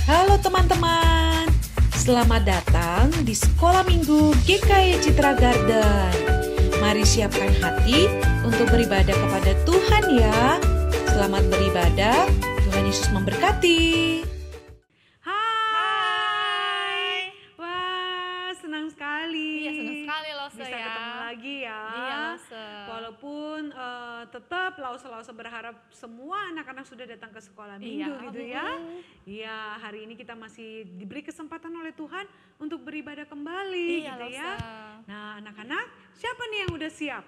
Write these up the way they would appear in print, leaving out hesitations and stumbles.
Halo teman-teman, selamat datang di Sekolah Minggu GKI Citra Garden. Mari siapkan hati untuk beribadah kepada Tuhan ya. Selamat beribadah, Tuhan Yesus memberkati. Hai. Wah, senang sekali. Iya, senang sekali Lause bisa ya. ketemu lagi ya. Iya, Lause. Walaupun tetap Lause berharap semua anak-anak sudah datang ke sekolah minggu Iya. gitu ya. Iya, hari ini kita masih diberi kesempatan oleh Tuhan untuk beribadah kembali Iya, gitu Lause. ya. Nah, anak-anak, siapa nih yang udah siap?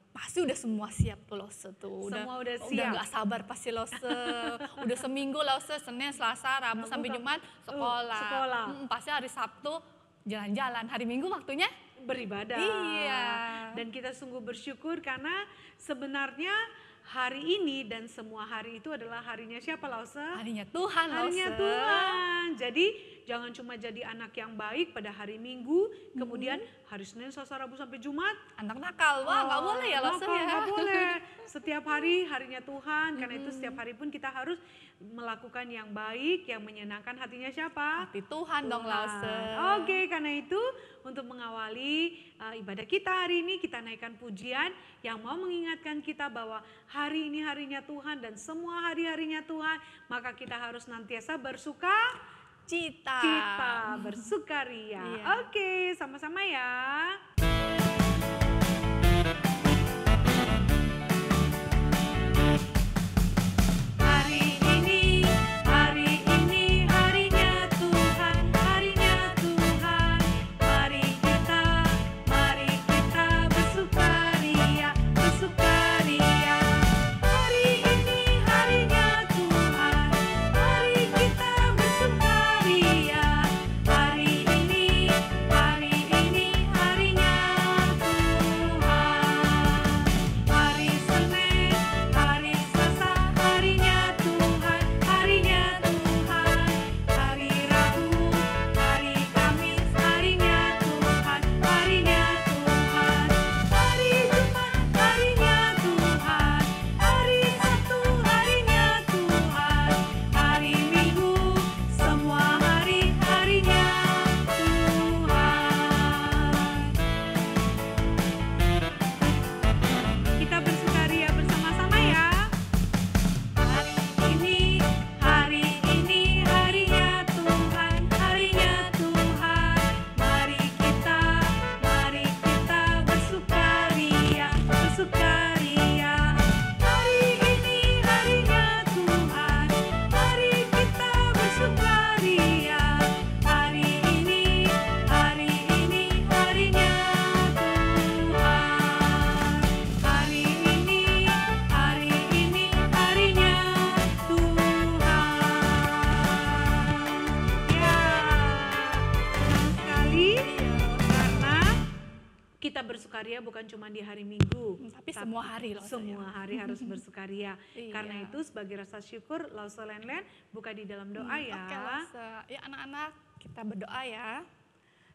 Pasti udah semua siap tuh Lause tuh. Semua udah Udah siap. gak sabar pasti Lause. Udah seminggu Lause, Senin, Selasa, Rabu Rabu, sampai Jumat sekolah. sekolah. Pasti hari Sabtu jalan-jalan. Hari Minggu waktunya Beribadah. Iya. Dan kita sungguh bersyukur karena sebenarnya hari ini dan semua hari itu adalah harinya siapa Lause? harinya Tuhan Lause. Harinya Tuhan. Jadi jangan cuma jadi anak yang baik pada hari Minggu, kemudian hari Senin, Selasa, Rabu sampai Jumat. Anak nakal, wah gak boleh ya Lause nakal, ya. nggak boleh. Setiap hari harinya Tuhan, karena itu setiap hari pun kita harus melakukan yang baik, yang menyenangkan hatinya siapa? Hati Tuhan dong Lause. Oke, karena itu untuk mengawali ibadah kita hari ini, kita naikkan pujian yang mau mengingatkan kita bahwa hari ini harinya Tuhan dan semua hari-harinya Tuhan, maka kita harus nantiasa bersuka Cita. bersukaria. Iya. Oke, sama-sama ya. Hari ini harinya Tuhan, harinya Tuhan. Mari kita bersukaria, bersukaria. Hari ini harinya Tuhan, mari kita bersukaria. Hari ini harinya Tuhan. Hari Senin, hari Selasa, harinya Tuhan, harinya Tuhan. Hari Rabu, hari Kamis, harinya Tuhan, harinya Tuhan. Hari Jumat, harinya Tuhan. Hari Sabtu, harinya Tuhan. Hari Minggu, semua harinya Tuhan. Kita bersukaria bersama-sama ya. Hari ini harinya Tuhan, harinya Tuhan. Mari kita bersukaria, bersukaria. Hari ini harinya Tuhan, mari kita bersukaria. Hari ini harinya Tuhan. Hari ini harinya Tuhan. Ya, senang sekali karena kita bersukaria bukan cuma di hari Minggu, Tapi semua hari Lause. semua hari harus bersukaria. Iya. Karena itu sebagai rasa syukur, Lause Len buka di dalam doa ya. Oke Lause. Ya anak-anak kita berdoa ya.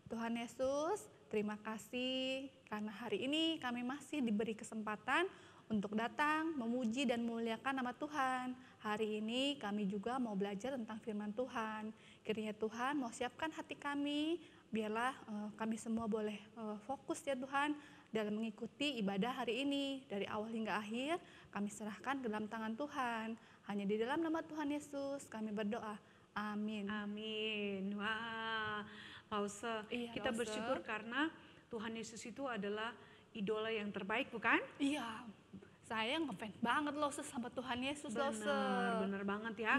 Tuhan Yesus, terima kasih karena hari ini kami masih diberi kesempatan untuk datang memuji dan memuliakan nama Tuhan. Hari ini kami juga mau belajar tentang firman Tuhan. Kiranya Tuhan mau siapkan hati kami, biarlah kami semua boleh fokus ya Tuhan dalam mengikuti ibadah hari ini. Dari awal hingga akhir kami serahkan ke dalam tangan Tuhan. Hanya di dalam nama Tuhan Yesus kami berdoa. Amin. Amin. Wah, Lause, Iya, kita Lause. bersyukur karena Tuhan Yesus itu adalah idola yang terbaik, bukan? Iya, saya ngefans banget Lause sama Tuhan Yesus Lause. Bener banget ya.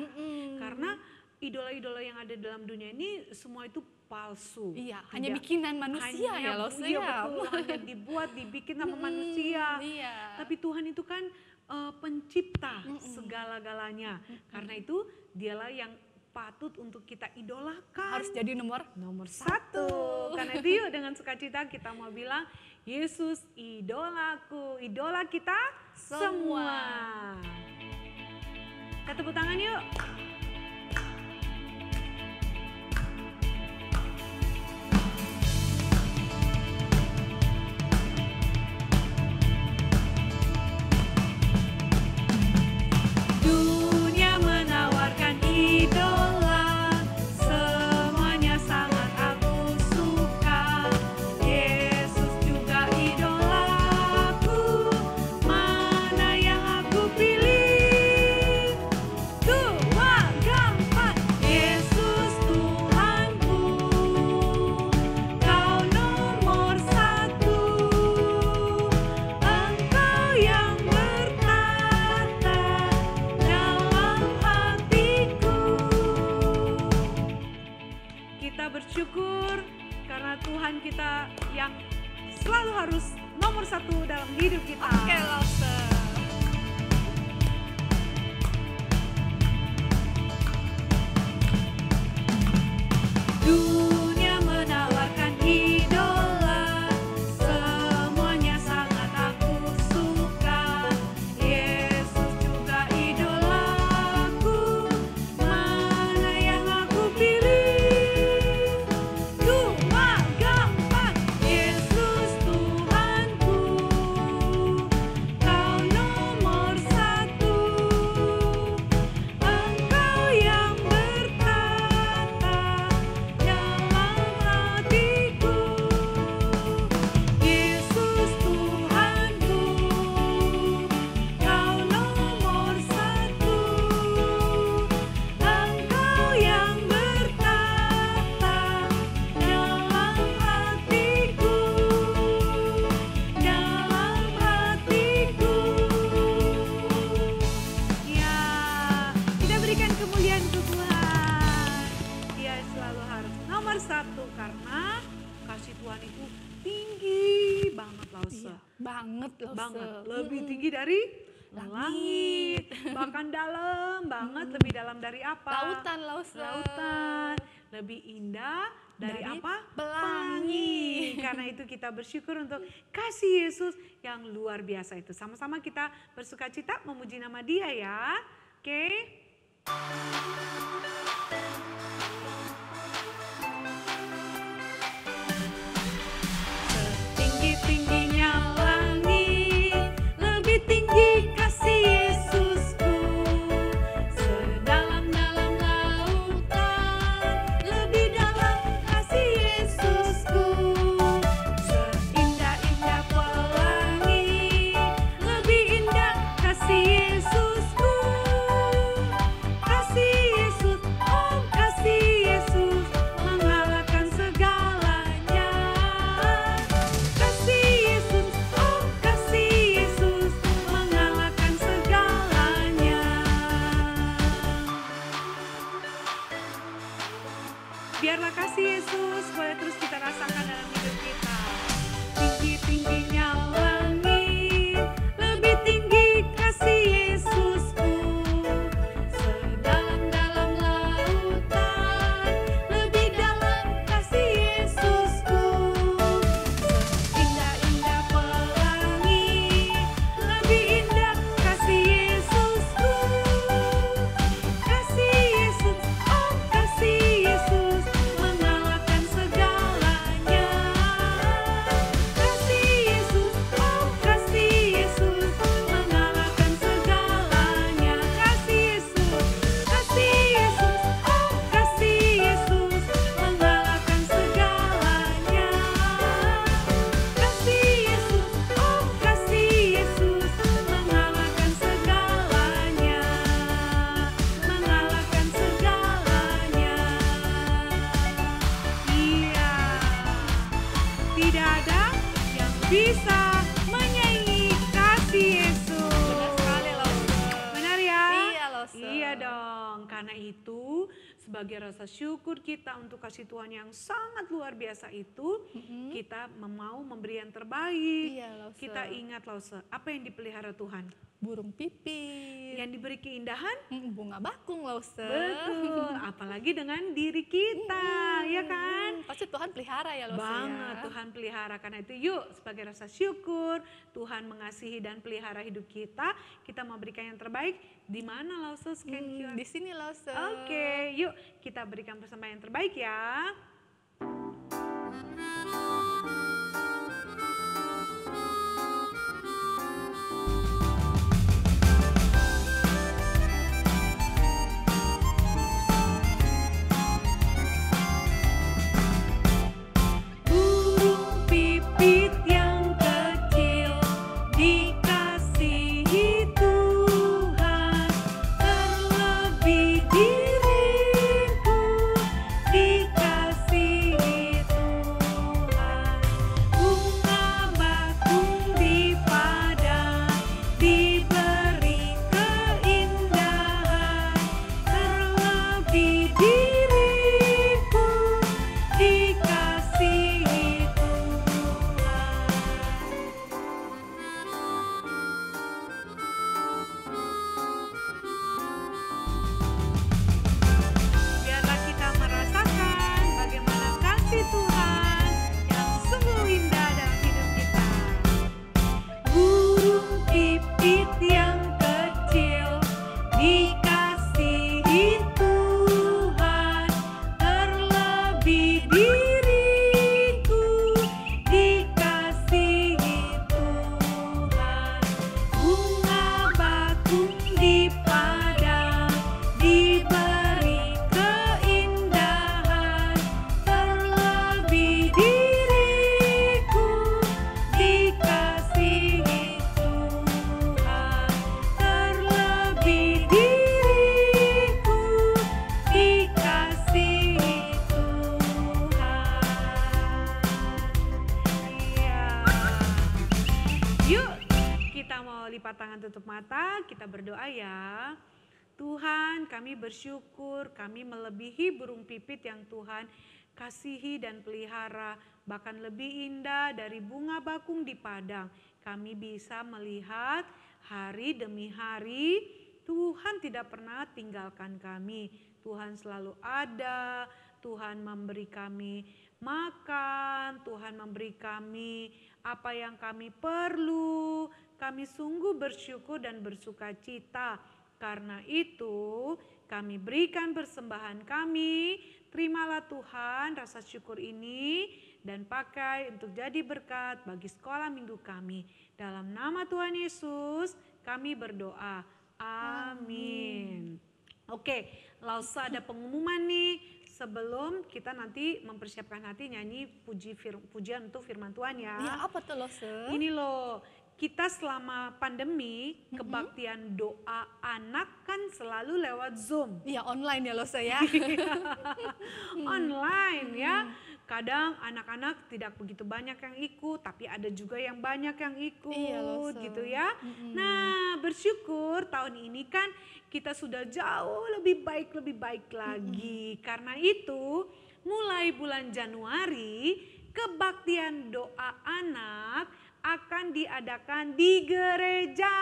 Karena idola-idola yang ada dalam dunia ini semua itu palsu. Iya, hanya Tidak- bikinan manusia ya Lause iya, ya. betul, hanya dibikin sama manusia. Iya. Tapi Tuhan itu kan pencipta segala-galanya. Karena itu dialah yang patut untuk kita idolakan. Harus jadi nomor Satu. Karena itu yuk dengan sukacita kita mau bilang, Yesus idolaku, idola kita semua. Kita tepuk tangan yuk. Dunia menawarkan idola bersyukur karena Tuhan kita yang selalu harus nomor satu dalam hidup kita. Oke, Lause. Dunia menawarkan idola, semuanya sangat aku suka. Yesus juga idolaku, mana yang aku pilih? Cuma gampang, Yesus Tuhanku, Kau nomor satu. Engkau yang bertata dalam hatiku, Yesus Tuhanku, Kau nomor satu. Engkau yang bertata dalam hatiku, Ya, kita berikan kemuliaan ke Tuhan. Dia selalu harus nomor satu karena kasih Tuhan itu tinggi banget, Lause. Iya, banget, Lause. Banget, lebih tinggi dari langit, bahkan dalam banget, lebih dalam dari apa? Lautan, Lause. Lautan, lebih indah dari apa? pelangi. Karena itu kita bersyukur untuk kasih Yesus yang luar biasa itu. Sama-sama kita bersukacita memuji nama Dia ya. Oke. Setinggi-tingginya langit, lebih tinggi kasih Yesusku. Sedalam-dalam lautan, lebih dalam kasih Yesusku. Seindah-indah pelangi, lebih indah kasih Yesusku. Kasih Yesus, oh kasih Yesus, mengalahkan segalanya. Kasih Yesus, oh kasih Yesus, mengalahkan segalanya. Biarlah kasih Yesus boleh terus kita rasakan dalam hidup kita. Tinggi-tingginya langit, lebih tinggi kasih Yesusku. Sedalam-dalam lautan, lebih dalam kasih Yesusku. Seindah-indah pelangi, lebih indah kasih Yesusku. Kasih Yesus, oh kasih Yesus, mengalahkan segalanya. Kasih Yesus, oh kasih Yesus, mengalahkan segalanya. Kasih Yesus, oh kasih Yesus, mengalahkan segalanya. Kasih Yesus, oh kasih Yesus, mengalahkan segalanya. Mengalahkan segalanya. Iya, tidak ada yang bisa menyaingi kasih Yesus. Benar sekali, Lause. Benar ya? Iya, Lause. Iya dong. Karena itu sebagai rasa syukur kita untuk kasih Tuhan yang sangat luar biasa itu, kita mau memberi yang terbaik. Iya, Lause. Kita ingat, Lause, apa yang dipelihara Tuhan? Burung pipit. Yang diberi keindahan? Bunga bakung, Lause. Betul. Apalagi dengan diri kita, ya kan? Pasti Tuhan pelihara ya, Lause. Banget, Tuhan pelihara. Karena itu yuk sebagai rasa syukur Tuhan mengasihi dan pelihara hidup kita mau berikan yang terbaik. Di mana, Lause? Scan QR. Di sini, Lause. Oke, yuk kita berikan persembahan yang terbaik ya. Burung pipit yang kecil dikasihi Tuhan, terlebih diriku dikasihi lipat tangan, tutup mata, kita berdoa ya. Tuhan, kami bersyukur kami melebihi burung pipit yang Tuhan kasihi dan pelihara, bahkan lebih indah dari bunga bakung di padang. Kami bisa melihat hari demi hari Tuhan tidak pernah tinggalkan kami. Tuhan selalu ada, Tuhan memberi kami makan, Tuhan memberi kami apa yang kami perlu. Kami sungguh bersyukur dan bersuka cita. Karena itu kami berikan persembahan kami. Terimalah Tuhan rasa syukur ini dan pakai untuk jadi berkat bagi sekolah minggu kami. Dalam nama Tuhan Yesus kami berdoa. Amin. Oke, langsung ada pengumuman nih. Sebelum kita nanti mempersiapkan hati nyanyi pujian untuk firman Tuhan ya. Ya, apa tuh Lose? Ini loh, kita selama pandemi kebaktian doa anak kan selalu lewat Zoom. Iya, online ya Lose ya. Online ya. Kadang anak-anak tidak begitu banyak yang ikut, tapi ada juga yang banyak yang ikut, Iya, Lose. gitu ya. Nah, bersyukur tahun ini kan kita sudah jauh lebih baik lagi. Karena itu, mulai bulan Januari, kebaktian doa anak akan diadakan di gereja.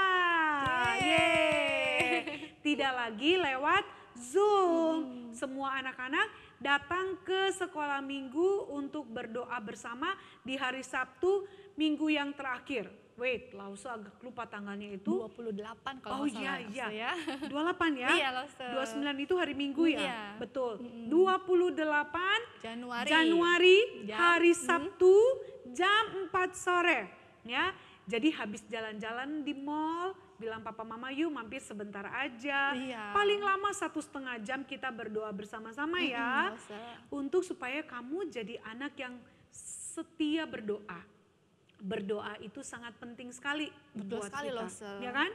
Yeay. Tidak lagi lewat Zoom. Semua anak-anak datang ke sekolah minggu untuk berdoa bersama di hari Sabtu minggu yang terakhir. Wait, Lause agak lupa tanggalnya itu. 28 kalau Oh nggak salah, iya, Lose ya. 28 ya? Iya, Lause. 29 itu hari Minggu ya? Iya. Betul. 28 Januari. hari Sabtu jam 4 sore. Ya, jadi habis jalan-jalan di mall, bilang papa mama yuk mampir sebentar aja. Iya. Paling lama 1,5 jam kita berdoa bersama-sama ya. Lose. Untuk supaya kamu jadi anak yang setia berdoa. Berdoa itu sangat penting sekali Betul buat sekali, kita, Lose. ya kan?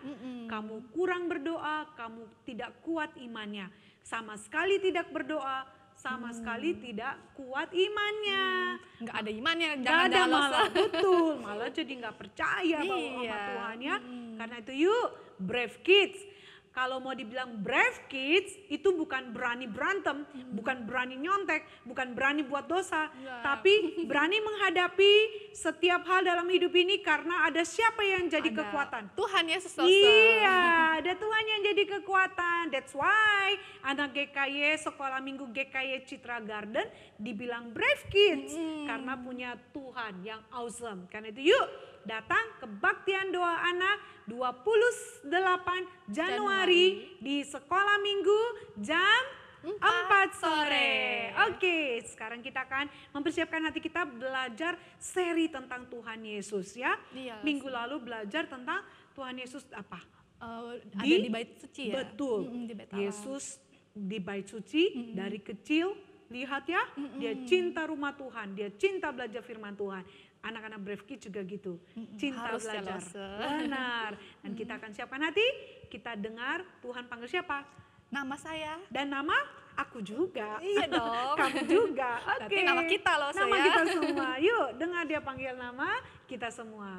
Kamu kurang berdoa, kamu tidak kuat imannya. Sama sekali tidak berdoa, sama sekali tidak kuat imannya. Nggak ada imannya, Nggak jangan ada Lose. malah, betul, malah jadi nggak percaya bahwa sama Iya. Tuhan ya. Karena itu yuk, brave kids. Kalau mau dibilang brave kids, itu bukan berani berantem, bukan berani nyontek, bukan berani buat dosa, Ya. tapi berani menghadapi setiap hal dalam hidup ini karena ada siapa yang jadi Ada kekuatan. Tuhan Yesus Lose. Iya, ada Tuhan yang jadi kekuatan. That's why anak GKY, sekolah minggu GKY Citra Garden dibilang brave kids. Karena punya Tuhan yang awesome. Karena itu yuk datang kebaktian doa anak 28 Januari di sekolah minggu jam 4 sore. Oke, sekarang kita akan mempersiapkan hati kita belajar seri tentang Tuhan Yesus ya. Iya, Minggu lalu belajar tentang Tuhan Yesus apa? Ada di bait suci ya. Betul. Di bait Allah. Yesus di bait suci dari kecil, lihat ya, dia cinta rumah Tuhan, dia cinta belajar firman Tuhan. Anak-anak Brave Kids juga gitu, cinta Harus ya, belajar. Lose. Benar. Dan kita akan siapkan hati, kita dengar Tuhan panggil siapa? Nama saya. Dan nama aku juga. Iya dong. Kamu juga. Oke. Berarti nama kita loh, Nama saya. kita semua. Yuk, dengar dia panggil nama kita semua.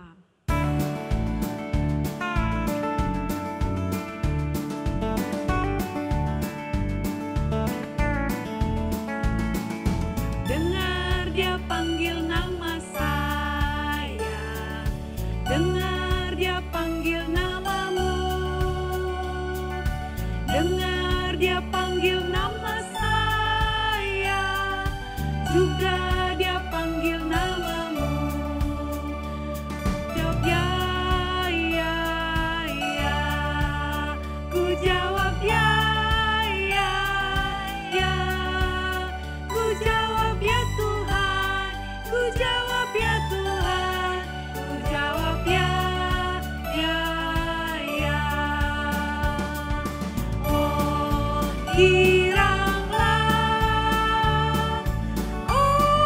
Dengar dia panggil nama saya. Dengar dia panggil namamu. Dengar dia panggil nama saya. Juga dia panggil namamu. Jawab ya, ya, ya. Ku jawab ya, ya, ya. Ku jawab ya Tuhan. Ku jawab ya Tuhan. Ku jawab ya, ya, ya. Oh, giranglah. Oh,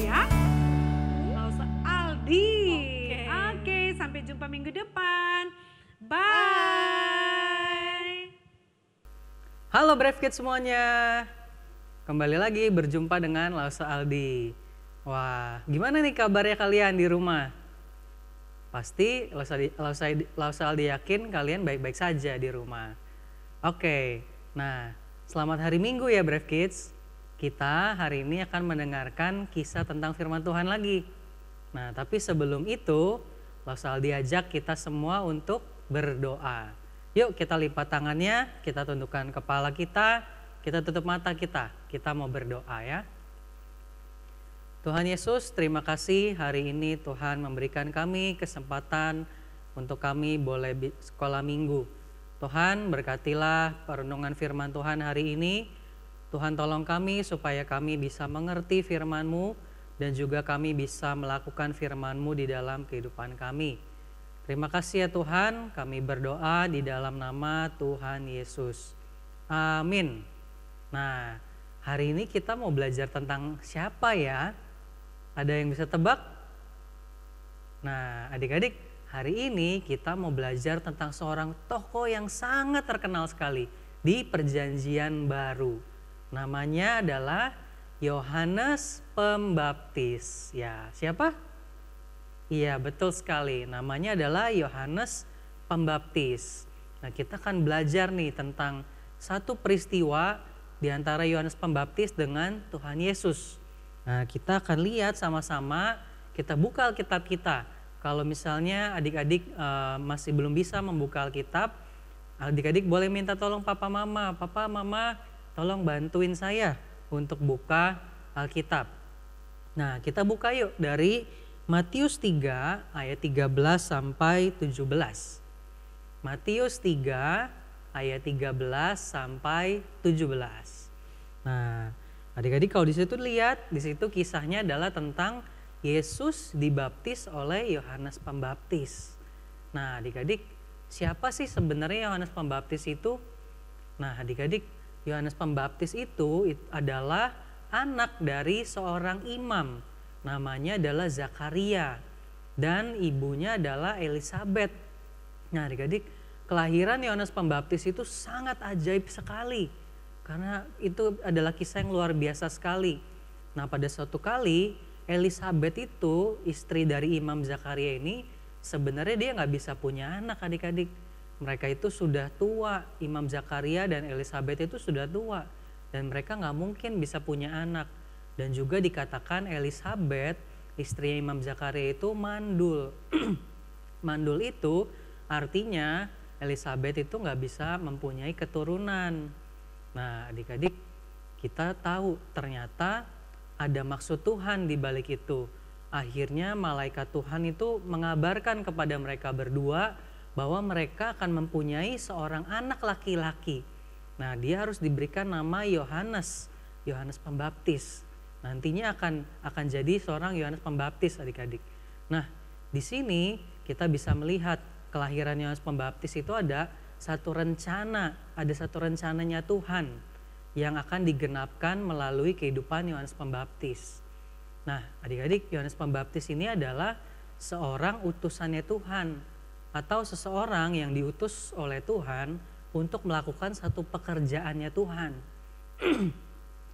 ya. Lause Aldi. Oke. Oke, sampai jumpa minggu depan. Bye. Halo Brave Kids semuanya. Kembali lagi berjumpa dengan Lause Aldi. Wah, gimana nih kabarnya kalian di rumah? Pasti Lause Aldi yakin kalian baik-baik saja di rumah. Oke, nah selamat hari Minggu ya Brave Kids. Kita hari ini akan mendengarkan kisah tentang firman Tuhan lagi. Nah, tapi sebelum itu, Lause Aldi ajak kita semua untuk berdoa. Yuk kita lipat tangannya, kita tundukkan kepala kita tutup mata kita mau berdoa ya. Tuhan Yesus, terima kasih hari ini Tuhan memberikan kami kesempatan untuk kami boleh sekolah minggu. Tuhan berkatilah perenungan firman Tuhan hari ini. Tuhan tolong kami supaya kami bisa mengerti firman-Mu dan juga kami bisa melakukan firman-Mu di dalam kehidupan kami. Terima kasih ya Tuhan, kami berdoa di dalam nama Tuhan Yesus. Amin. Nah, hari ini kita mau belajar tentang siapa ya? Ada yang bisa tebak? Nah, adik-adik, hari ini kita mau belajar tentang seorang tokoh yang sangat terkenal sekali di Perjanjian Baru. Namanya adalah Yohanes Pembaptis. Ya, siapa? Iya, betul sekali. Namanya adalah Yohanes Pembaptis. Nah, kita akan belajar nih tentang satu peristiwa di antara Yohanes Pembaptis dengan Tuhan Yesus. Nah, kita akan lihat sama-sama, kita buka Alkitab kita. Kalau misalnya adik-adik masih belum bisa membuka Alkitab, adik-adik boleh minta tolong Papa Mama tolong bantuin saya untuk buka Alkitab. Nah, kita buka yuk dari Matius 3 ayat 13 sampai 17. Matius 3 ayat 13 sampai 17. Nah, adik-adik kalau di situ lihat, di situ kisahnya adalah tentang Yesus dibaptis oleh Yohanes Pembaptis. Nah, adik-adik, siapa sih sebenarnya Yohanes Pembaptis itu? Nah, adik-adik, Yohanes Pembaptis itu adalah anak dari seorang imam, namanya adalah Zakaria, dan ibunya adalah Elisabet. Nah, adik-adik, kelahiran Yohanes Pembaptis itu sangat ajaib sekali, karena itu adalah kisah yang luar biasa sekali. Nah, pada suatu kali Elisabet itu istri dari Imam Zakaria ini sebenarnya dia nggak bisa punya anak, adik-adik. Mereka itu sudah tua, Imam Zakaria dan Elisabet itu sudah tua, dan mereka nggak mungkin bisa punya anak. Dan juga dikatakan Elisabet, istri Imam Zakaria itu mandul. Mandul itu artinya Elisabet itu nggak bisa mempunyai keturunan. Nah, adik-adik, kita tahu ternyata ada maksud Tuhan di balik itu. Akhirnya malaikat Tuhan itu mengabarkan kepada mereka berdua bahwa mereka akan mempunyai seorang anak laki-laki. Nah, dia harus diberikan nama Yohanes Pembaptis. Nantinya akan jadi seorang Yohanes Pembaptis, adik-adik. Nah, di sini kita bisa melihat kelahiran Yohanes Pembaptis itu ada satu rencananya Tuhan yang akan digenapkan melalui kehidupan Yohanes Pembaptis. Nah, adik-adik, Yohanes Pembaptis ini adalah seorang utusannya Tuhan, atau seseorang yang diutus oleh Tuhan untuk melakukan satu pekerjaannya Tuhan.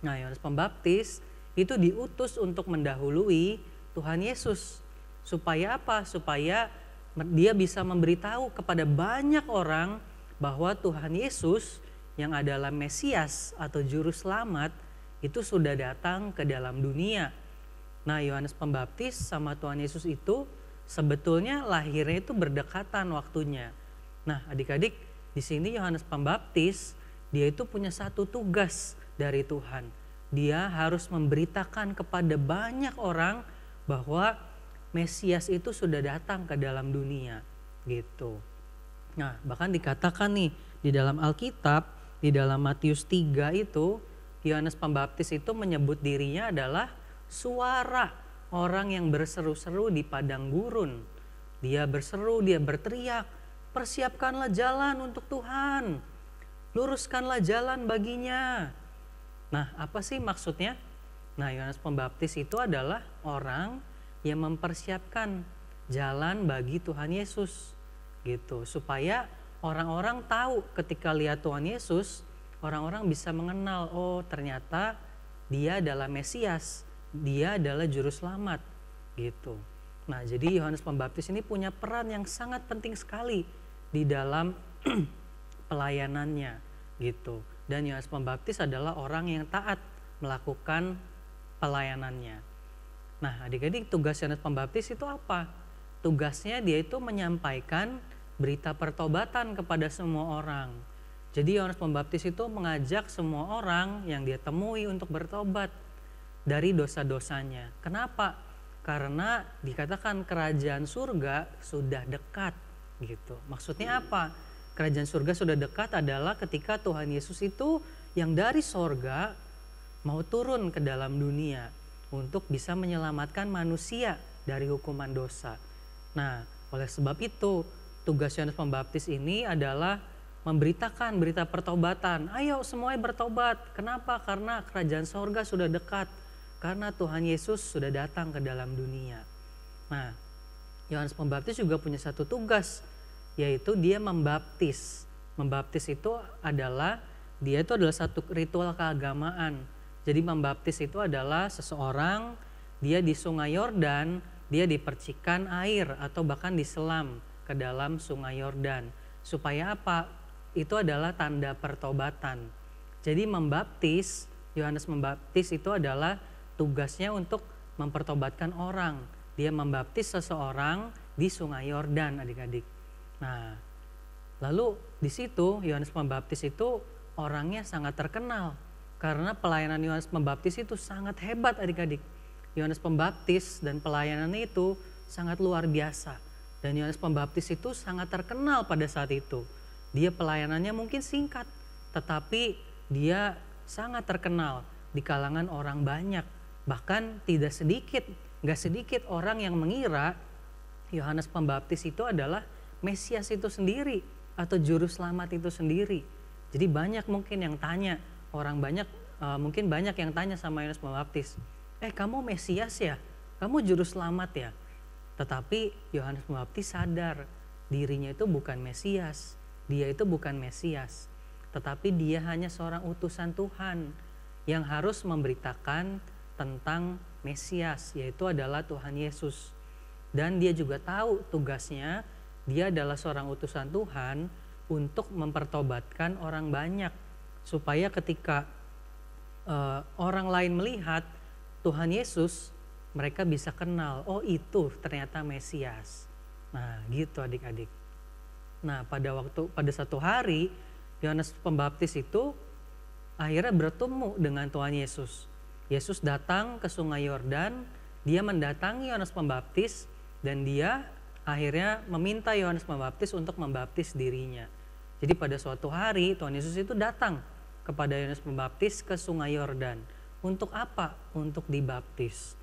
Nah, Yohanes Pembaptis itu diutus untuk mendahului Tuhan Yesus. Supaya apa? Supaya dia bisa memberitahu kepada banyak orang bahwa Tuhan Yesus yang adalah Mesias atau Juru Selamat itu sudah datang ke dalam dunia. Nah, Yohanes Pembaptis sama Tuhan Yesus itu sebetulnya lahirnya itu berdekatan waktunya. Nah, adik-adik, di sini Yohanes Pembaptis, dia itu punya satu tugas dari Tuhan. Dia harus memberitakan kepada banyak orang bahwa Mesias itu sudah datang ke dalam dunia, gitu. Nah, bahkan dikatakan nih di dalam Alkitab, di dalam Matius 3 itu, Yohanes Pembaptis itu menyebut dirinya adalah suara orang yang berseru-seru di padang gurun. Dia berseru, dia berteriak, persiapkanlah jalan untuk Tuhan, luruskanlah jalan baginya. Nah, apa sih maksudnya? Nah, Yohanes Pembaptis itu adalah orang yang mempersiapkan jalan bagi Tuhan Yesus gitu, supaya orang-orang tahu ketika lihat Tuhan Yesus, orang-orang bisa mengenal, oh ternyata dia adalah Mesias, dia adalah juru selamat gitu. Nah, jadi Yohanes Pembaptis ini punya peran yang sangat penting sekali di dalam pelayanannya gitu. Dan Yohanes Pembaptis adalah orang yang taat melakukan pelayanannya. Nah, adik-adik, tugas Yohanes Pembaptis itu apa? Tugasnya dia itu menyampaikan berita pertobatan kepada semua orang. Jadi Yohanes Pembaptis itu mengajak semua orang yang dia temui untuk bertobat dari dosa-dosanya. Kenapa? Karena dikatakan kerajaan surga sudah dekat gitu. Maksudnya apa? Kerajaan surga sudah dekat adalah ketika Tuhan Yesus itu yang dari sorga mau turun ke dalam dunia untuk bisa menyelamatkan manusia dari hukuman dosa. Nah, oleh sebab itu tugas Yohanes Pembaptis ini adalah memberitakan berita pertobatan. Ayo semuanya bertobat. Kenapa? Karena kerajaan sorga sudah dekat. Karena Tuhan Yesus sudah datang ke dalam dunia. Nah, Yohanes Pembaptis juga punya satu tugas, yaitu dia membaptis. Membaptis itu adalah satu ritual keagamaan. Jadi membaptis itu adalah seseorang, dia di Sungai Yordan, dia dipercikan air atau bahkan diselam ke dalam Sungai Yordan. Supaya apa? Itu adalah tanda pertobatan. Jadi membaptis, Yohanes Membaptis itu adalah tugasnya untuk mempertobatkan orang. Dia membaptis seseorang di Sungai Yordan, adik-adik. Nah, lalu di situ Yohanes Pembaptis itu orangnya sangat terkenal karena pelayanan Yohanes Pembaptis itu sangat hebat, adik-adik. Yohanes Pembaptis dan pelayanannya itu sangat luar biasa. Dan Yohanes Pembaptis itu sangat terkenal pada saat itu. Dia pelayanannya mungkin singkat, tetapi dia sangat terkenal di kalangan orang banyak. Bahkan gak sedikit orang yang mengira Yohanes Pembaptis itu adalah Mesias itu sendiri atau juru selamat itu sendiri. Jadi banyak mungkin yang tanya, mungkin banyak yang tanya sama Yohanes Pembaptis, kamu Mesias ya? Kamu juru selamat ya? Tetapi Yohanes Pembaptis sadar dirinya itu bukan Mesias. Dia itu bukan Mesias, tetapi dia hanya seorang utusan Tuhan yang harus memberitakan tentang Mesias, yaitu adalah Tuhan Yesus. Dan dia juga tahu tugasnya, dia adalah seorang utusan Tuhan untuk mempertobatkan orang banyak, supaya ketika orang lain melihat Tuhan Yesus, mereka bisa kenal, oh itu ternyata Mesias. Nah gitu adik-adik. Nah pada satu hari Yohanes Pembaptis itu akhirnya bertemu dengan Tuhan Yesus. Yesus datang ke Sungai Yordan, dia mendatangi Yohanes Pembaptis dan dia akhirnya meminta Yohanes Pembaptis untuk membaptis dirinya. Jadi pada suatu hari Tuhan Yesus itu datang kepada Yohanes Pembaptis ke Sungai Yordan. Untuk apa? Untuk dibaptis.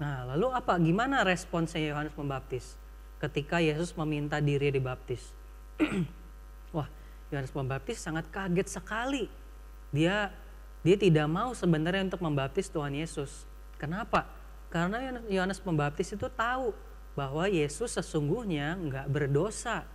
Nah lalu apa? Gimana responsnya Yohanes Pembaptis ketika Yesus meminta diri dibaptis? Wah, Yohanes Pembaptis sangat kaget sekali. Dia tidak mau sebenarnya untuk membaptis Tuhan Yesus. Kenapa? Karena Yohanes Pembaptis itu tahu bahwa Yesus sesungguhnya enggak berdosa.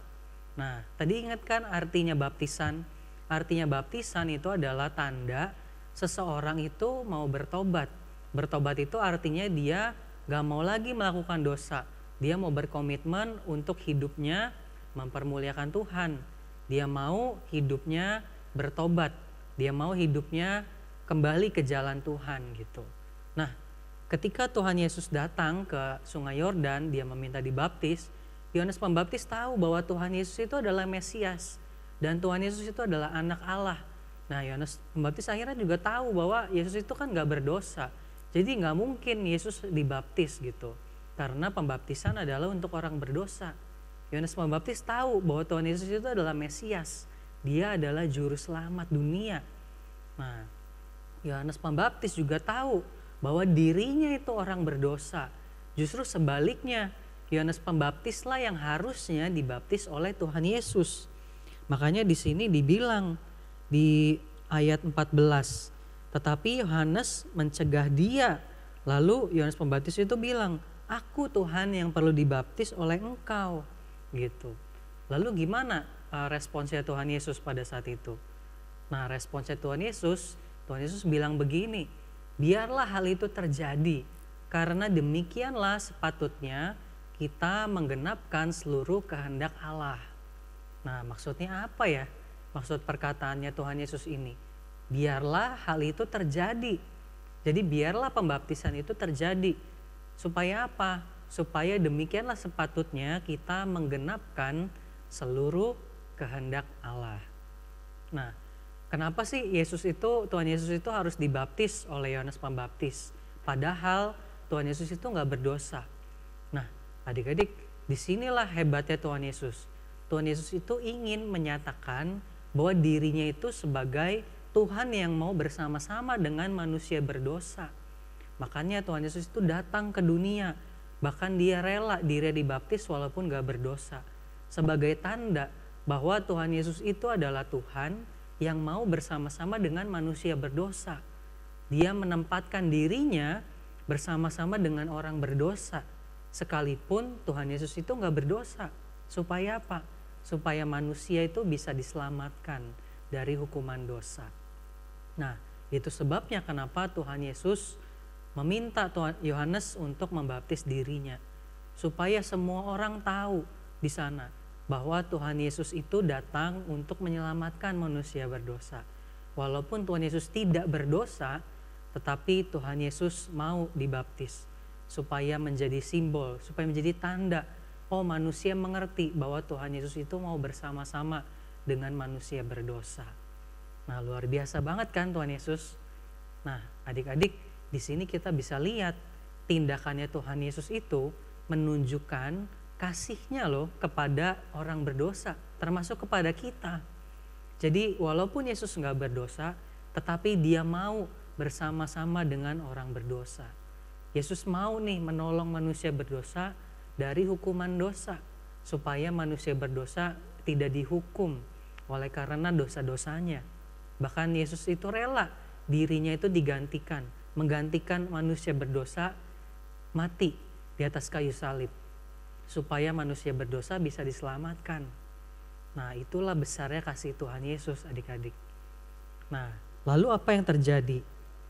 Nah, tadi ingat kan artinya baptisan? Artinya baptisan itu adalah tanda seseorang itu mau bertobat. Bertobat itu artinya dia gak mau lagi melakukan dosa. Dia mau berkomitmen untuk hidupnya mempermuliakan Tuhan. Dia mau hidupnya bertobat. Dia mau hidupnya kembali ke jalan Tuhan gitu. Nah, ketika Tuhan Yesus datang ke Sungai Yordan, dia meminta dibaptis. Yohanes Pembaptis tahu bahwa Tuhan Yesus itu adalah Mesias dan Tuhan Yesus itu adalah anak Allah. Nah, Yohanes Pembaptis akhirnya juga tahu bahwa Yesus itu kan gak berdosa. Jadi gak mungkin Yesus dibaptis gitu. Karena pembaptisan adalah untuk orang berdosa. Yohanes Pembaptis tahu bahwa Tuhan Yesus itu adalah Mesias. Dia adalah juru selamat dunia. Nah, Yohanes Pembaptis juga tahu bahwa dirinya itu orang berdosa. Justru sebaliknya, Yohanes Pembaptislah yang harusnya dibaptis oleh Tuhan Yesus. Makanya di sini dibilang di ayat 14, Tetapi Yohanes mencegah dia. Lalu Yohanes Pembaptis itu bilang, aku Tuhan yang perlu dibaptis oleh engkau. Gitu. Lalu gimana responsnya Tuhan Yesus pada saat itu? Nah, responsnya Tuhan Yesus bilang begini, biarlah hal itu terjadi, karena demikianlah sepatutnya kita menggenapkan seluruh kehendak Allah. Nah, maksudnya apa ya? Maksud perkataannya Tuhan Yesus ini, biarlah hal itu terjadi. Jadi biarlah pembaptisan itu terjadi. Supaya apa? Supaya demikianlah sepatutnya kita menggenapkan seluruh kehendak Allah. Nah, kenapa sih Tuhan Yesus itu harus dibaptis oleh Yohanes Pembaptis? Padahal Tuhan Yesus itu nggak berdosa. Nah, adik-adik, disinilah hebatnya Tuhan Yesus. Tuhan Yesus itu ingin menyatakan bahwa dirinya itu sebagai Tuhan yang mau bersama-sama dengan manusia berdosa. Makanya Tuhan Yesus itu datang ke dunia. Bahkan dia rela dirinya dibaptis walaupun gak berdosa. Sebagai tanda bahwa Tuhan Yesus itu adalah Tuhan yang mau bersama-sama dengan manusia berdosa. Dia menempatkan dirinya bersama-sama dengan orang berdosa. Sekalipun Tuhan Yesus itu gak berdosa. Supaya apa? Supaya manusia itu bisa diselamatkan dari hukuman dosa. Nah, itu sebabnya kenapa Tuhan Yesus meminta Yohanes untuk membaptis dirinya. Supaya semua orang tahu di sana bahwa Tuhan Yesus itu datang untuk menyelamatkan manusia berdosa. Walaupun Tuhan Yesus tidak berdosa, tetapi Tuhan Yesus mau dibaptis. Supaya menjadi simbol, supaya menjadi tanda. Oh, manusia mengerti bahwa Tuhan Yesus itu mau bersama-sama dengan manusia berdosa. Nah, luar biasa banget kan Tuhan Yesus. Nah, adik-adik, di sini kita bisa lihat tindakannya Tuhan Yesus itu menunjukkan kasihnya loh kepada orang berdosa, termasuk kepada kita. Jadi walaupun Yesus nggak berdosa, tetapi dia mau bersama-sama dengan orang berdosa. Yesus mau nih menolong manusia berdosa dari hukuman dosa, supaya manusia berdosa tidak dihukum oleh karena dosa-dosanya. Bahkan Yesus itu rela dirinya itu digantikan, menggantikan manusia berdosa mati di atas kayu salib, supaya manusia berdosa bisa diselamatkan. Nah, itulah besarnya kasih Tuhan Yesus, adik-adik. Nah, lalu apa yang terjadi?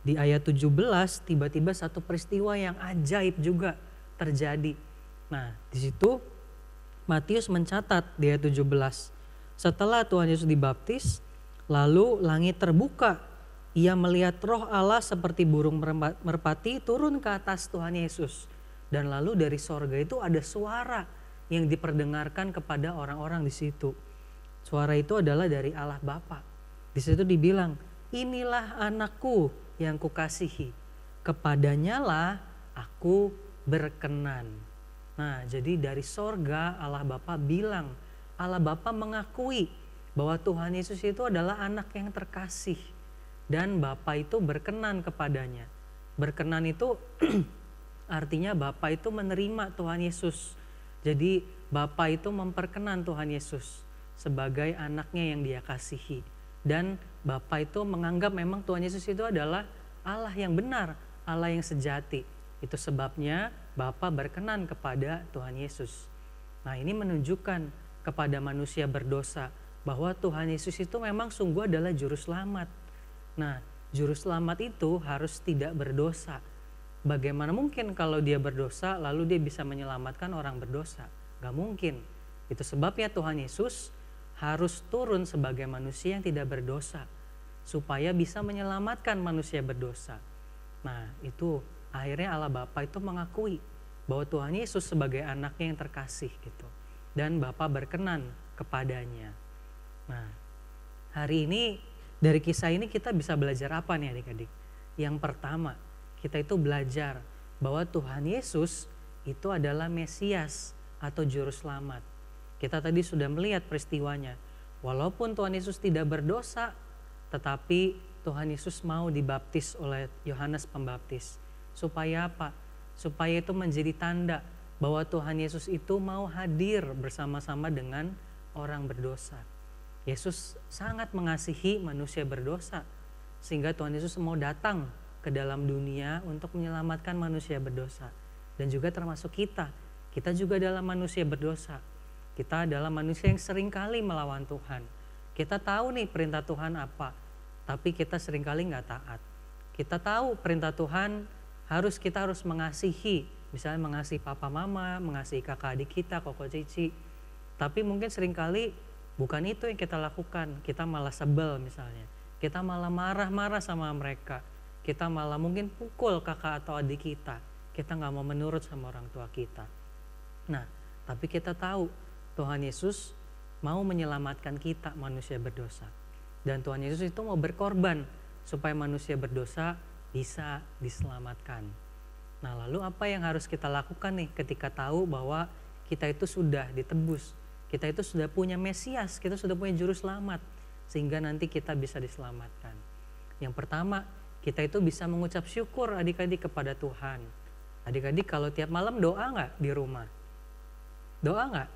Di ayat 17 tiba-tiba satu peristiwa yang ajaib juga terjadi. Nah, di situ Matius mencatat di ayat 17, setelah Tuhan Yesus dibaptis, lalu langit terbuka, ia melihat roh Allah seperti burung merpati turun ke atas Tuhan Yesus. Dan lalu dari sorga itu ada suara yang diperdengarkan kepada orang-orang di situ. Suara itu adalah dari Allah Bapa. Di situ dibilang, inilah anakku yang kukasihi, kepadanya lah aku berkenan. Nah, jadi dari sorga Allah Bapa bilang, Allah Bapa mengakui bahwa Tuhan Yesus itu adalah anak yang terkasih dan Bapa itu berkenan kepadanya. Berkenan itu artinya Bapa itu menerima Tuhan Yesus. Jadi Bapa itu memperkenan Tuhan Yesus sebagai anaknya yang dia kasihi. Dan Bapa itu menganggap memang Tuhan Yesus itu adalah Allah yang benar, Allah yang sejati. Itu sebabnya Bapa berkenan kepada Tuhan Yesus. Nah, ini menunjukkan kepada manusia berdosa bahwa Tuhan Yesus itu memang sungguh adalah juru selamat. Nah, juru selamat itu harus tidak berdosa. Bagaimana mungkin kalau dia berdosa lalu dia bisa menyelamatkan orang berdosa? Gak mungkin. Itu sebabnya Tuhan Yesus harus turun sebagai manusia yang tidak berdosa supaya bisa menyelamatkan manusia berdosa. Nah, itu akhirnya Allah Bapa itu mengakui bahwa Tuhan Yesus sebagai anaknya yang terkasih gitu. Dan Bapa berkenan kepadanya. Nah, hari ini dari kisah ini kita bisa belajar apa nih adik-adik? Yang pertama, kita itu belajar bahwa Tuhan Yesus itu adalah Mesias atau Juru Selamat. Kita tadi sudah melihat peristiwanya. Walaupun Tuhan Yesus tidak berdosa, tetapi Tuhan Yesus mau dibaptis oleh Yohanes Pembaptis. Supaya apa? Supaya itu menjadi tanda bahwa Tuhan Yesus itu mau hadir bersama-sama dengan orang berdosa. Yesus sangat mengasihi manusia berdosa. sehingga Tuhan Yesus mau datang ke dalam dunia untuk menyelamatkan manusia berdosa. Dan juga termasuk kita. Kita juga adalah manusia berdosa. Kita adalah manusia yang seringkali melawan Tuhan. Kita tahu nih perintah Tuhan apa, tapi kita seringkali nggak taat. Kita tahu perintah Tuhan kita harus mengasihi, misalnya mengasihi papa mama, mengasihi kakak adik kita, koko cici. Tapi mungkin seringkali bukan itu yang kita lakukan. Kita malah sebel misalnya. Kita malah marah-marah sama mereka. Kita malah mungkin pukul kakak atau adik kita. Kita nggak mau menurut sama orang tua kita. Nah, tapi kita tahu Tuhan Yesus mau menyelamatkan kita manusia berdosa. Dan Tuhan Yesus itu mau berkorban supaya manusia berdosa bisa diselamatkan. Nah, lalu apa yang harus kita lakukan nih ketika tahu bahwa kita itu sudah ditebus, kita itu sudah punya Mesias, kita sudah punya juru selamat, sehingga nanti kita bisa diselamatkan. Yang pertama, kita itu bisa mengucap syukur adik-adik kepada Tuhan. Adik-adik kalau tiap malam doa nggak di rumah? Doa nggak?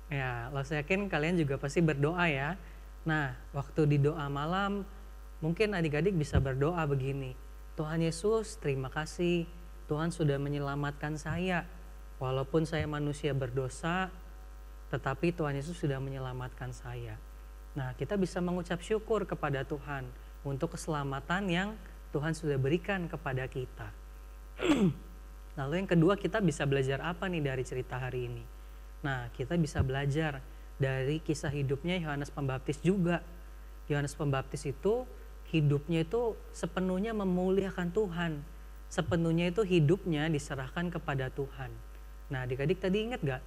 Ya, saya yakin kalian juga pasti berdoa ya. Nah, waktu di doa malam, mungkin adik-adik bisa berdoa begini. Tuhan Yesus, terima kasih. Tuhan sudah menyelamatkan saya. Walaupun saya manusia berdosa, tetapi Tuhan Yesus sudah menyelamatkan saya. Nah, kita bisa mengucap syukur kepada Tuhan untuk keselamatan yang Tuhan sudah berikan kepada kita. Lalu yang kedua, kita bisa belajar apa nih dari cerita hari ini? Nah, kita bisa belajar dari kisah hidupnya Yohanes Pembaptis juga. Yohanes Pembaptis itu hidupnya itu sepenuhnya memuliakan Tuhan. Sepenuhnya itu hidupnya diserahkan kepada Tuhan. Nah, adik-adik tadi ingat gak?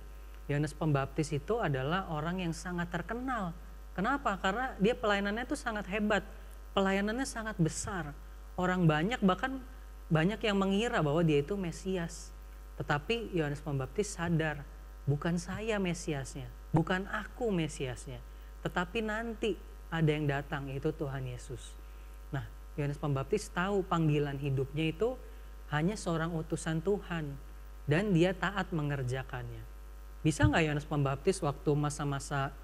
Yohanes Pembaptis itu adalah orang yang sangat terkenal. Kenapa? Karena dia pelayanannya itu sangat hebat. Pelayanannya sangat besar. Orang banyak, bahkan banyak yang mengira bahwa dia itu Mesias. Tetapi Yohanes Pembaptis sadar, bukan saya Mesiasnya, bukan aku Mesiasnya, tetapi nanti ada yang datang, yaitu Tuhan Yesus. Nah, Yohanes Pembaptis tahu panggilan hidupnya itu hanya seorang utusan Tuhan, dan dia taat mengerjakannya. Bisa nggak Yohanes Pembaptis waktu masa-masa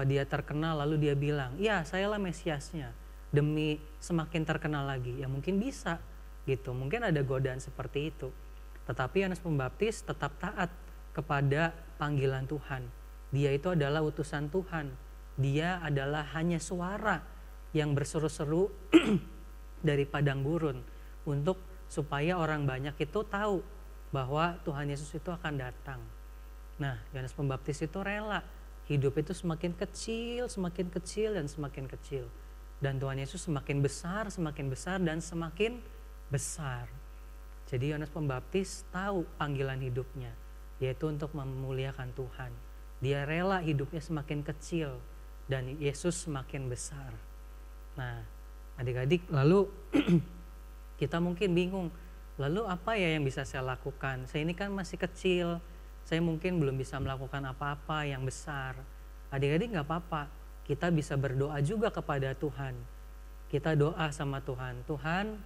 dia terkenal lalu dia bilang, ya sayalah Mesiasnya, demi semakin terkenal lagi? Ya mungkin bisa gitu, mungkin ada godaan seperti itu. Tetapi Yohanes Pembaptis tetap taat kepada panggilan Tuhan. Dia itu adalah utusan Tuhan. Dia adalah hanya suara yang berseru-seru dari padang gurun untuk supaya orang banyak itu tahu bahwa Tuhan Yesus itu akan datang. Nah, Yohanes Pembaptis itu rela hidup itu semakin kecil dan semakin kecil. Dan Tuhan Yesus semakin besar dan semakin besar. Jadi Yohanes Pembaptis tahu panggilan hidupnya, yaitu untuk memuliakan Tuhan. Dia rela hidupnya semakin kecil dan Yesus semakin besar. Nah, adik-adik, lalu kita mungkin bingung, lalu apa ya yang bisa saya lakukan? Saya ini kan masih kecil, saya mungkin belum bisa melakukan apa-apa yang besar. Adik-adik gak apa-apa, kita bisa berdoa juga kepada Tuhan. Kita doa sama Tuhan, Tuhan,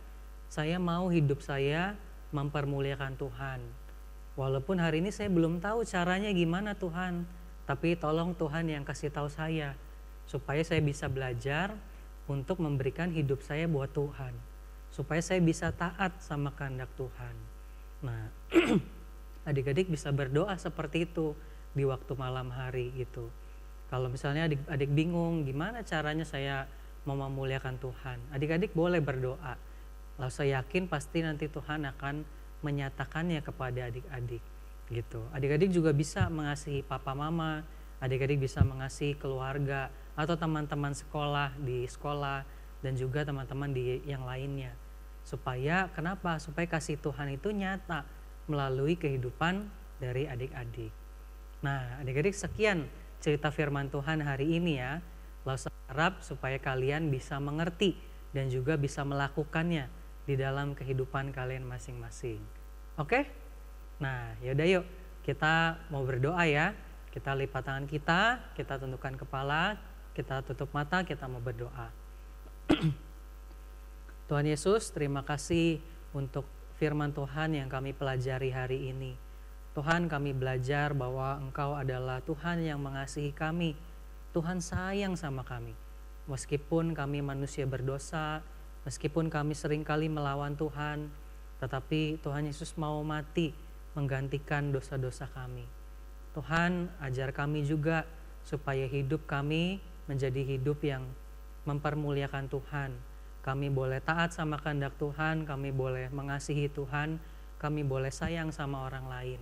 saya mau hidup saya mempermuliakan Tuhan. Walaupun hari ini saya belum tahu caranya gimana Tuhan, tapi tolong Tuhan yang kasih tahu saya, supaya saya bisa belajar untuk memberikan hidup saya buat Tuhan, supaya saya bisa taat sama kehendak Tuhan. Nah, adik-adik bisa berdoa seperti itu di waktu malam hari gitu. Kalau misalnya adik-adik bingung gimana caranya saya mau memuliakan Tuhan, adik-adik boleh berdoa. Lalu saya yakin pasti nanti Tuhan akan menyatakannya kepada adik-adik gitu. Adik-adik juga bisa mengasihi papa mama, adik-adik bisa mengasihi keluarga atau teman-teman sekolah di sekolah dan juga teman-teman di yang lainnya. Supaya kenapa? Supaya kasih Tuhan itu nyata melalui kehidupan dari adik-adik. Nah, adik-adik, sekian cerita firman Tuhan hari ini ya. Lalu saya harap supaya kalian bisa mengerti dan juga bisa melakukannya di dalam kehidupan kalian masing-masing. Oke? Nah, yaudah yuk kita mau berdoa ya. Kita lipat tangan kita tundukkan kepala, kita tutup mata, kita mau berdoa. Tuhan Yesus, terima kasih untuk firman Tuhan yang kami pelajari hari ini. Tuhan, kami belajar bahwa Engkau adalah Tuhan yang mengasihi kami. Tuhan sayang sama kami. Meskipun kami manusia berdosa, Meskipun kami seringkali melawan Tuhan, tetapi Tuhan Yesus mau mati menggantikan dosa-dosa kami. Tuhan, ajar kami juga supaya hidup kami menjadi hidup yang mempermuliakan Tuhan. Kami boleh taat sama kehendak Tuhan, kami boleh mengasihi Tuhan, kami boleh sayang sama orang lain.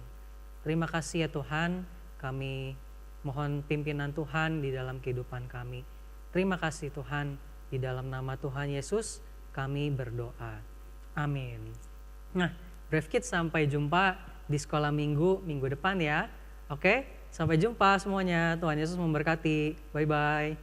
Terima kasih ya Tuhan, kami mohon pimpinan Tuhan di dalam kehidupan kami. Terima kasih Tuhan, di dalam nama Tuhan Yesus kami berdoa. Amin. Nah, Brave Kids, sampai jumpa di sekolah minggu depan ya. Oke, sampai jumpa semuanya. Tuhan Yesus memberkati. Bye-bye.